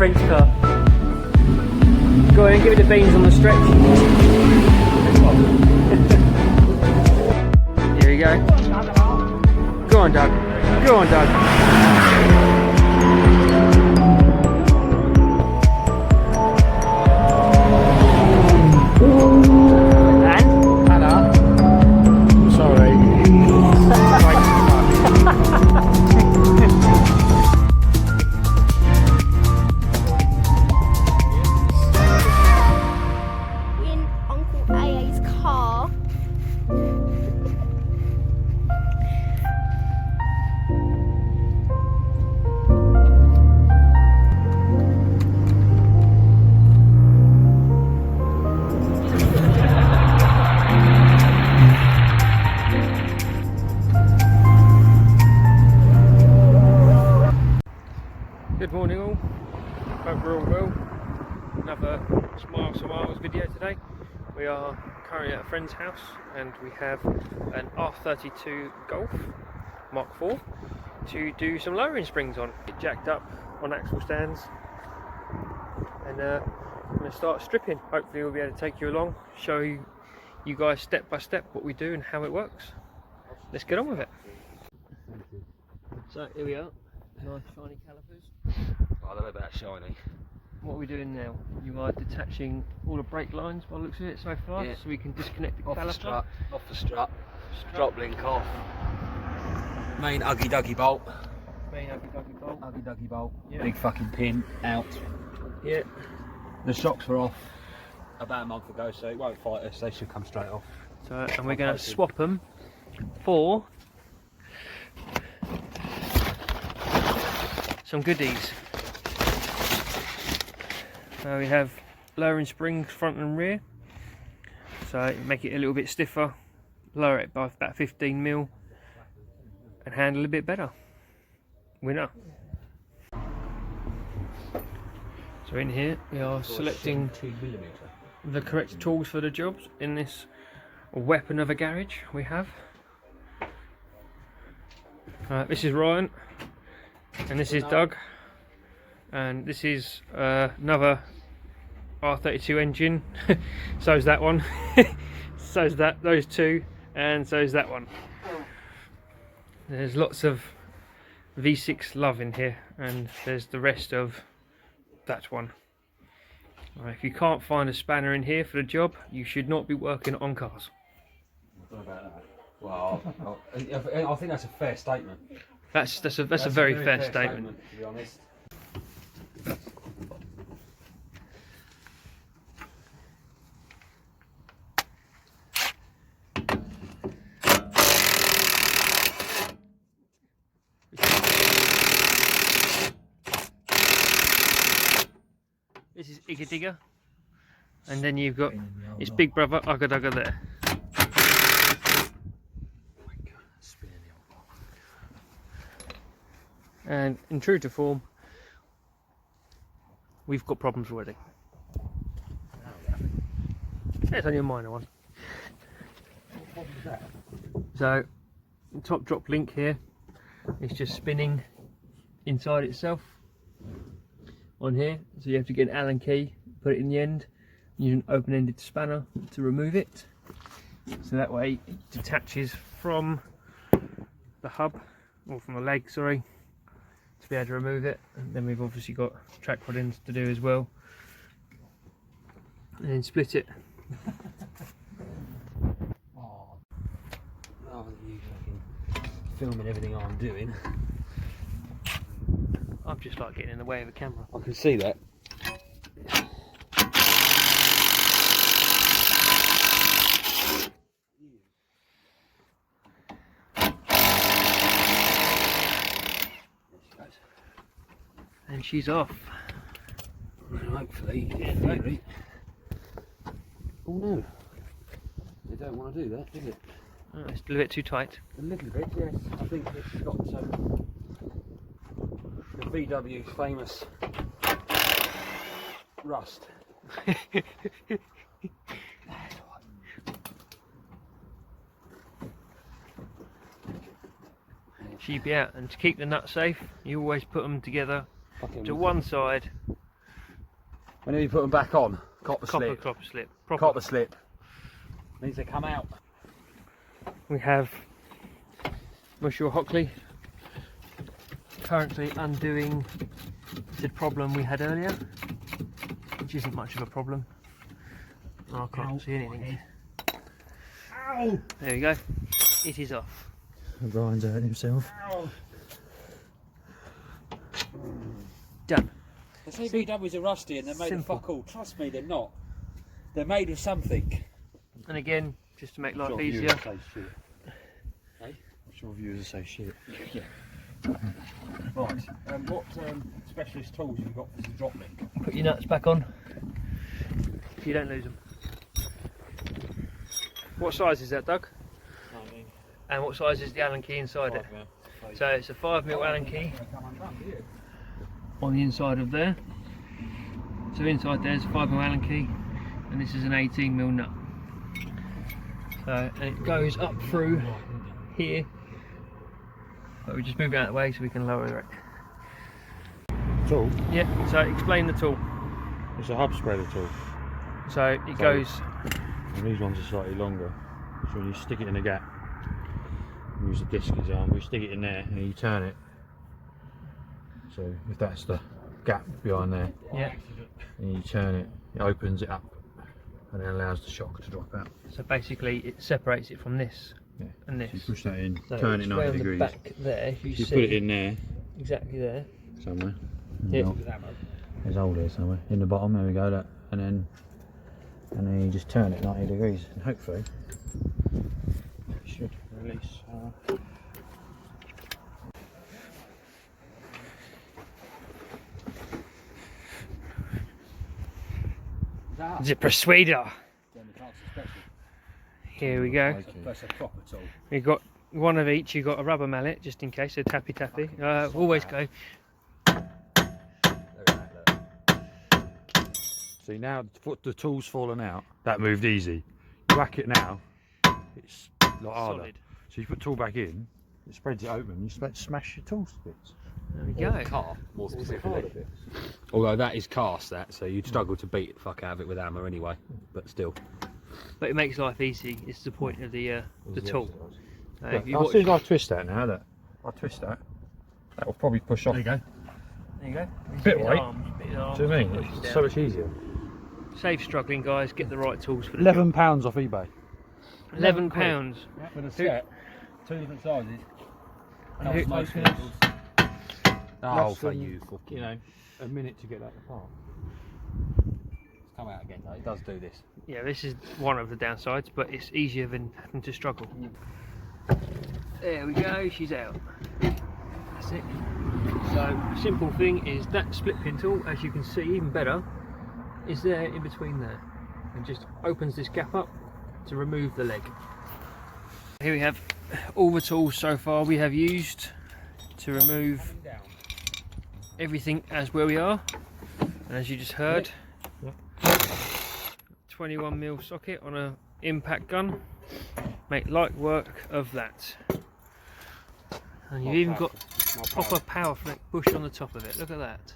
French car. Go on and give it the beans on the stretch. Here we go. Go on, Doug. Go on, Doug. Good morning all, hope we're all well. Another Smiles to Miles video today. We are currently at a friend's house and we have an R32 Golf Mark IV to do some lowering springs on. Get jacked up on axle stands and I'm going to start stripping. Hopefully we'll be able to take you along, show you guys step by step what we do and how it works. Let's get on with it. So here we are. Nice shiny calipers. I don't know about shiny. What are we doing now? You are detaching all the brake lines by the looks of it so far, yeah. So we can disconnect the caliper. Off the strut, drop link off. Main uggy duggy bolt. Main uggy duggy bolt. Uggy duggy bolt. Yeah. Big fucking pin out. Yeah. The shocks were off about a month ago, so it won't fight us. They should come straight off. So, and we're going to swap them for some goodies. We have lowering springs front and rear, so make it a little bit stiffer, lower it by about 15mm and handle a bit better. Winner. So in here we are selecting the correct tools for the jobs in this weapon of a garage we have. This is Ryan. And this is Doug, and this is another R32 engine. So's that one, so's those two, and so's that one. There's lots of V6 love in here, and there's the rest of that one. If you can't find a spanner in here for the job, you should not be working on cars. I don't know about that. Well, I think that's a fair statement. That's a very fair statement, to be honest. This is Igga Digger, and then you've got its big brother Ugga Dugga there. And in true to form, we've got problems already. It's only a minor one. What problem is that? So, the top drop link here is just spinning inside itself on here. So you have to get an Allen key, put it in the end, use an open-ended spanner to remove it. So that way it detaches from the hub, or from the leg, sorry, to be able to remove it. And then we've obviously got track rod ends to do as well, and then split it. Oh, rather than you fucking filming everything I'm doing. I'm just like getting in the way of a camera. I can see that. And she's off. Hopefully, in theory. Oh no, they don't want to do that, is it? Oh, it's a little bit too tight. A little bit, yes. I think it's got the VW's famous rust. She'd be out, and to keep the nut safe, you always put them together to one side Whenever you put them back on, copper slip. Copper slip. Proper. Copper slip. Needs to come out. We have Monsieur Hockley currently undoing the problem we had earlier, which isn't much of a problem. Oh, I can't see anything. Ow! There we go. It is off. Brian's hurt himself. Ow. Done. The CBWs are rusty and they're made Simple. of fuck all. Trust me, they're not. They're made of something. And again, just to make life Sure easier. viewers say shit. Hey? I'm sure viewers will say shit. Yeah. Right. What specialist tools have you got for the drop link? Put your nuts back on. If you don't lose them. What size is that, Doug? 19. And what size is the Allen key inside it? So it's a 5mm Allen key on the inside of there. So inside there's a 5mm Allen key, and this is an 18mm nut. So, and it goes up through here, but we just move it out of the way so we can lower it. Tool? Yeah, so explain the tool. It's a hub spreader tool. So it goes, And these ones are slightly longer. So when you stick it in a gap, use a disc example, you stick it in there and then you turn it. So if that's the gap behind there, yeah. and you turn it, it opens it up and then allows the shock to drop out. So basically it separates it from this Yeah. and this. So you push that in, So turn it it's 90 round degrees. the back there, you You see put it in there exactly there. somewhere. Yeah. There's hole there somewhere. In the bottom, there we go, that. And then you just turn it 90 degrees and hopefully it should release. The Persuader. Here we go. That's a proper tool. We've got one of each. You've got a rubber mallet just in case, so tappy tappy. Always go. See now the tool's fallen out. That moved easy. You whack it now, it's a lot harder. Solid. So you put the tool back in, it spreads it open, you smash your tools to bits. There we go. Car, more specifically. Although that is cast, that, so you'd struggle to beat the fuck out of it with hammer anyway, but still. But it makes life easy. It's the point of the tool. If you As watch, soon as I twist that now, look, I twist that, that will probably push off. there you go. There you go. Bit of weight. Bit of arms, Do you know what I mean? pushes It's down. so much easier. Save struggling, guys. Get the right tools for the £11 off eBay. job. £11. For the set, two different sizes. And Who- most who- vehicles. Oh, Less for than, you, you know, a minute to get that apart. It's come out again though, it does do this. Yeah, this is one of the downsides, but it's easier than having to struggle. There we go. She's out. That's it. So, simple thing is that split pin tool, as you can see, even better, is there in between there, and just opens this gap up to remove the leg. Here we have all the tools so far we have used to remove everything as where we are, and as you just heard, 21mm socket on a impact gun. Make light work of that, and you've even got proper power flex bush on the top of it. Look at that.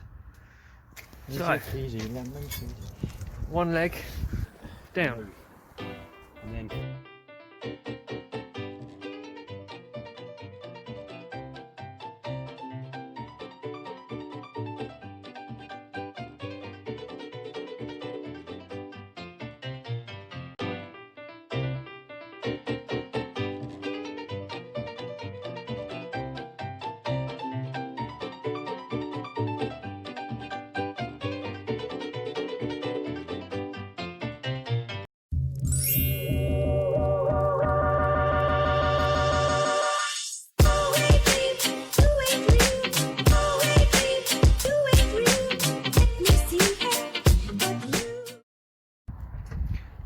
So Easy, one leg down. And then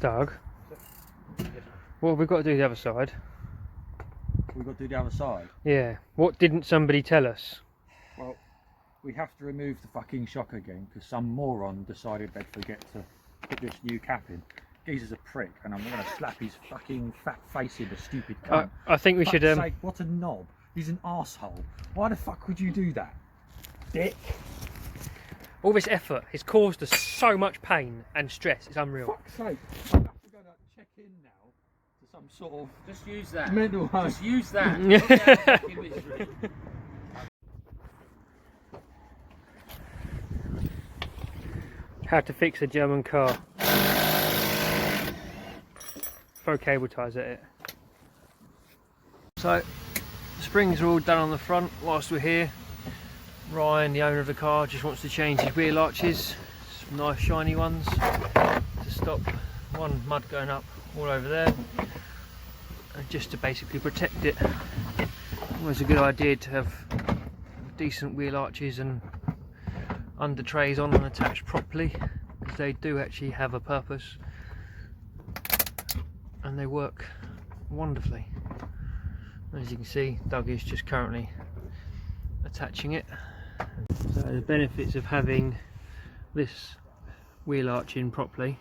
Doug, what have we got to do the other side? We've got to do the other side. Yeah, what didn't somebody tell us? Well, we have to remove the fucking shock again because some moron decided they'd forget to put this new cap in. Geezer's a prick, and I'm going to slap his fucking fat face in the stupid cunt. I think we should. Fuck's sake, what a knob. He's an arsehole. Why the fuck would you do that? Dick. All this effort has caused us so much pain and stress. It's unreal. Fuck's sake. I have to go to check in now to some sort of Just use that. mental home. Just use that. How to fix a German car. Throw cable ties at it. So, the springs are all done on the front whilst we're here. Ryan, the owner of the car, just wants to change his wheel arches. Some nice shiny ones to stop one mud going up all over there. And just to basically protect it. Always a good idea to have decent wheel arches and under trays on and attached properly, because they do actually have a purpose and they work wonderfully. As you can see, Doug is just currently attaching it. So the benefits of having this wheel arch in properly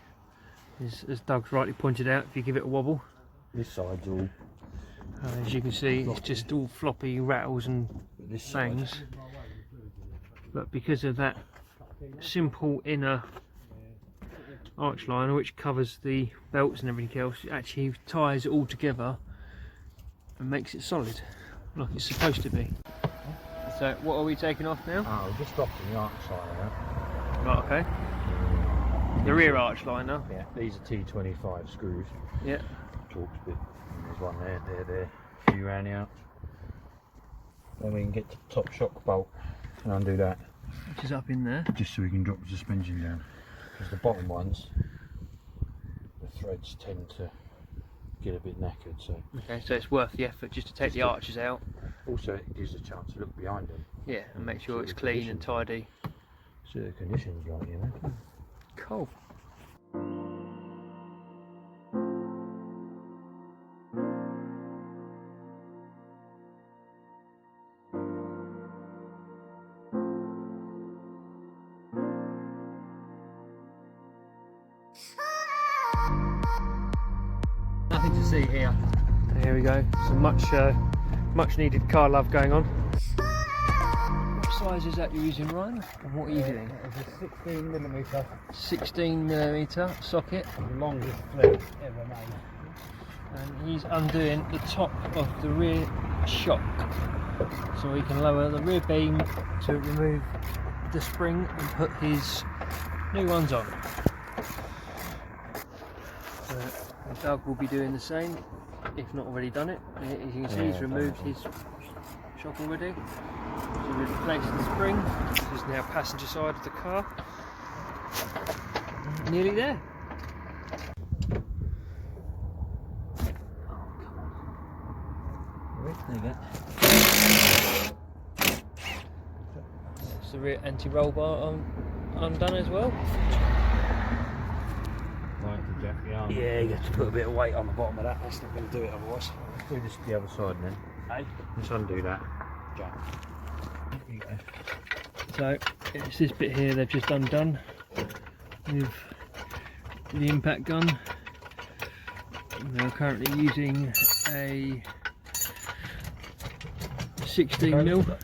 is, as Doug's rightly pointed out, if you give it a wobble, This side's all. as you can see, it's just all floppy rattles and This bangs. But because of that simple inner arch liner which covers the belts and everything else, it actually ties it all together and makes it solid like it's supposed to be. So what are we taking off now? Oh, just dropping the arch liner out. Right, okay. The rear arch liner. Yeah, these are T25 screws. Yeah. Torx bit. And there's one there. A few round the outs. Then we can get to the top shock bolt and undo that, Which is up in there. just so we can drop the suspension down. Because the bottom ones, the threads tend to get a bit knackered. So Okay, so it's worth the effort just to take the arches out. also it gives a chance to look behind them. Yeah, and make sure it's clean and tidy. See the conditions like, you know. Cool. Nothing to see here. Here we go. Some much needed car love going on. What size is that you're using, Ryan? And what are you doing? It's a 16mm 16mm socket, longest thread ever made. and he's undoing the top of the rear shock so he can lower the rear beam to remove the spring and put his new ones on. So Doug will be doing the same, if not already done it. As you can see, he's removed his shock already. So we've replaced the spring. This is now passenger side of the car. Nearly there. There you go. It's the rear anti-roll bar undone as well. Like to jack the arm. Yeah, you have to put a bit of weight on the bottom of that. That's not going to do it otherwise. Let's do this to the other side then. Hey? Let's undo that. Jack. So it's this bit here they've just undone with the impact gun. They're currently using a 16mm.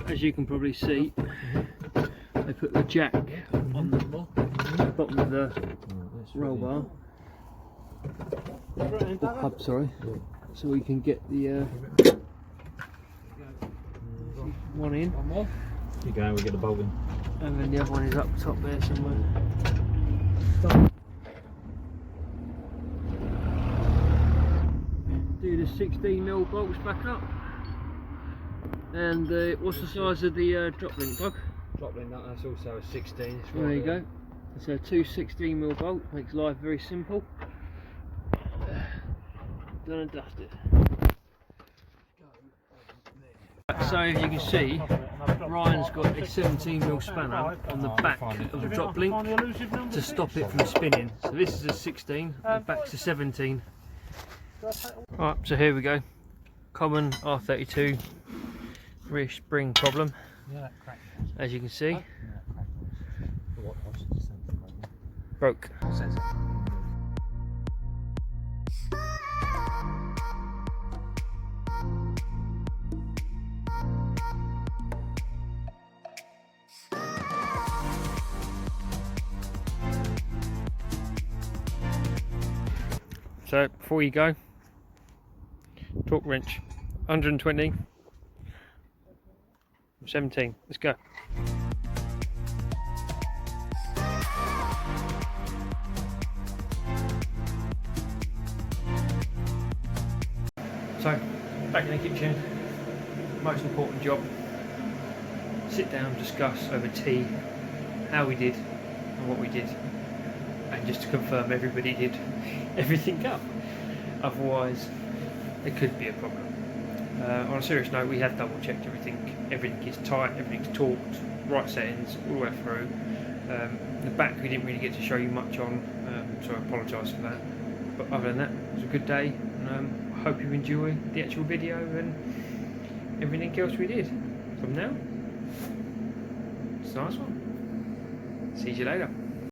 As you can probably see, they put the jack on the bottom of the roll bar, or hub, sorry, so we can get the one in, Keep going, we'll get the bolt in. and then the other one is up top there somewhere. the 16mm bolts back up. And what's the size of the drop link, Doug? Drop link, that's also a 16. It's There you go. It's a 2 16mm bolt, makes life very simple. Done and dusted. So you can see, Ryan's got a 17mm spanner on the back of the drop link to stop it from spinning. So this is a 16, the back's a 17. Right, so here we go. Common R32 rear spring problem, as you can see. Broke. So before you go, torque wrench, 120, 17, let's go. So, back in the kitchen, most important job, sit down, discuss over tea how we did and what we did, and just to confirm everybody did everything up, otherwise there could be a problem. On a serious note, we have double checked everything is tight, everything's torqued, right settings all the way through. The back we didn't really get to show you much on, so I apologise for that, but other than that it was a good day, and I hope you enjoy the actual video and everything else we did. From now, it's a nice one. See you later.